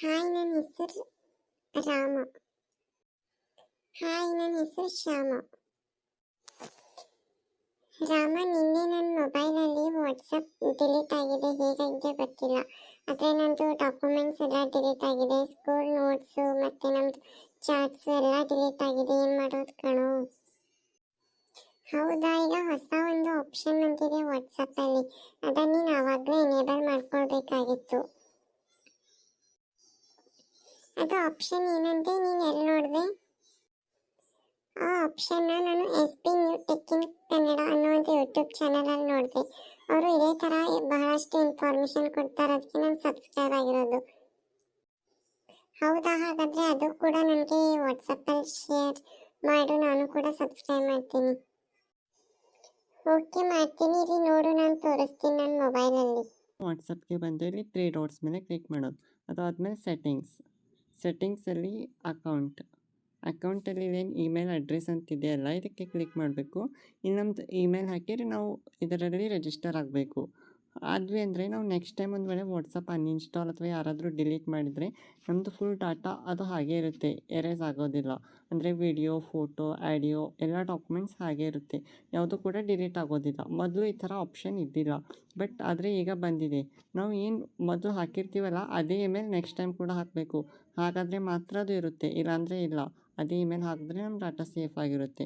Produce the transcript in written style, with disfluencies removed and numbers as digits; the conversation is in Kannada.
ಹಾಯ್, ನನ್ನ ಹೆಸರು ರಾಮ. ಹಾಯ್, ನನ್ನ ಹೆಸರು ಶ್ಯಾಮ. ರಾಮ, ನಿನ್ನೆ ನನ್ನ ಮೊಬೈಲಲ್ಲಿ ವಾಟ್ಸಪ್ ಡಿಲೀಟ್ ಆಗಿದೆ. ಹೇಗಾಗಿದೆ ಗೊತ್ತಿಲ್ಲ. ಆದರೆ ನನ್ನದು ಡಾಕ್ಯುಮೆಂಟ್ಸ್ ಎಲ್ಲ ಡಿಲೀಟ್ ಆಗಿದೆ. ಸ್ಕೂಲ್ ನೋಟ್ಸು ಮತ್ತು ನಮ್ಮದು ಚಾಟ್ಸು ಎಲ್ಲ ಡಿಲೀಟ್ ಆಗಿದೆ. ಏನು ಮಾಡೋದು ಕಣೋ? ಹೌದಾ, ಈಗ ಹೊಸ ಒಂದು ಆಪ್ಷನ್ ಬಂದಿದೆ ವಾಟ್ಸಪ್ಪಲ್ಲಿ. ಅದನ್ನು ನೀನು ಆವಾಗಲೇ ಎನೇಬಲ್ ಮಾಡ್ಕೊಳ್ಬೇಕಾಗಿತ್ತು. ಅದು ಆಪ್ಷನ್ ಏನಂತೆ, ನೀನು ಎಲ್ಲಿ ನೋಡಿದೆ? ಆ ಆಪ್ಷನ್ನ ನಾನು SB new tech in Kannada ಅನ್ನೋ ಒಂದು ಯೂಟ್ಯೂಬ್ ಚಾನಲಲ್ಲಿ ನೋಡಿದೆ. ಅವರು ಇದೇ ಥರ ಬಹಳಷ್ಟು ಇನ್ಫಾರ್ಮೇಷನ್ ಕೊಡ್ತಾರೆ. ಅದಕ್ಕೆ ನಾನು ಸಬ್ಸ್ಕ್ರೈಬ್ ಆಗಿರೋದು. ಹೌದಾ, ಹಾಗಾದರೆ ಅದು ಕೂಡ ನನಗೆ ವಾಟ್ಸಪ್ಪಲ್ಲಿ ಶೇರ್ ಮಾಡು, ನಾನು ಕೂಡ ಸಬ್ಸ್ಕ್ರೈಬ್ ಮಾಡ್ತೀನಿ. ಓಕೆ, ಮಾಡ್ತೀನಿ. ಇಲ್ಲಿ ನೋಡು, ನಾನು ತೋರಿಸ್ತೀನಿ ನನ್ನ ಮೊಬೈಲಲ್ಲಿ. ವಾಟ್ಸಪ್ಗೆ ಬಂದು ಇಲ್ಲಿ 3 ಡಾಟ್ಸ್ ಮೇಲೆ ಕ್ಲಿಕ್ ಮಾಡೋದು. ಅದಾದಮೇಲೆ ಸೆಟ್ಟಿಂಗ್ಸಲ್ಲಿ ಅಕೌಂಟಲ್ಲಿ ಏನು ಇಮೇಲ್ ಅಡ್ರೆಸ್ ಅಂತಿದೆಯಲ್ಲ, ಇದಕ್ಕೆ ಕ್ಲಿಕ್ ಮಾಡಬೇಕು. ಇಲ್ಲಿ ನಮ್ಮದು ಇಮೇಲ್ ಹಾಕಿದ್ರೆ ನಾವು ಇದರಲ್ಲಿ ರಿಜಿಸ್ಟರ್ ಆಗಬೇಕು. ಆದ್ವಿ ಅಂದರೆ ನಾವು ನೆಕ್ಸ್ಟ್ ಟೈಮ್ ಒಂದು ವೇಳೆ ವಾಟ್ಸಪ್ ಅನ್ಇನ್ಸ್ಟಾಲ್ ಅಥವಾ ಯಾರಾದರೂ ಡಿಲೀಟ್ ಮಾಡಿದರೆ ನಮ್ಮದು ಫುಲ್ ಡಾಟಾ ಅದು ಹಾಗೇ ಇರುತ್ತೆ, ಎರೇಸ್ ಆಗೋದಿಲ್ಲ. ಅಂದರೆ ವಿಡಿಯೋ, ಫೋಟೋ, ಆಡಿಯೋ ಎಲ್ಲ ಡಾಕ್ಯುಮೆಂಟ್ಸ್ ಹಾಗೇ ಇರುತ್ತೆ, ಯಾವುದೂ ಕೂಡ ಡಿಲೀಟ್ ಆಗೋದಿಲ್ಲ. ಮೊದಲು ಈ ಥರ ಆಪ್ಷನ್ ಇದ್ದಿಲ್ಲ, ಬಟ್ ಆದರೆ ಈಗ ಬಂದಿದೆ. ನಾವು ಏನು ಮೊದಲು ಹಾಕಿರ್ತೀವಲ್ಲ ಅದೇ ಇಮೇಲ್ ನೆಕ್ಸ್ಟ್ ಟೈಮ್ ಕೂಡ ಹಾಕಬೇಕು. ಹಾಗಾದರೆ ಮಾತ್ರ ಅದು ಇರುತ್ತೆ, ಇಲ್ಲಾಂದರೆ ಇಲ್ಲ. ಅದೇ ಇಮೇಲ್ ಹಾಕಿದ್ರೆ ನಮ್ಮ ಡಾಟಾ ಸೇಫ್ ಆಗಿರುತ್ತೆ.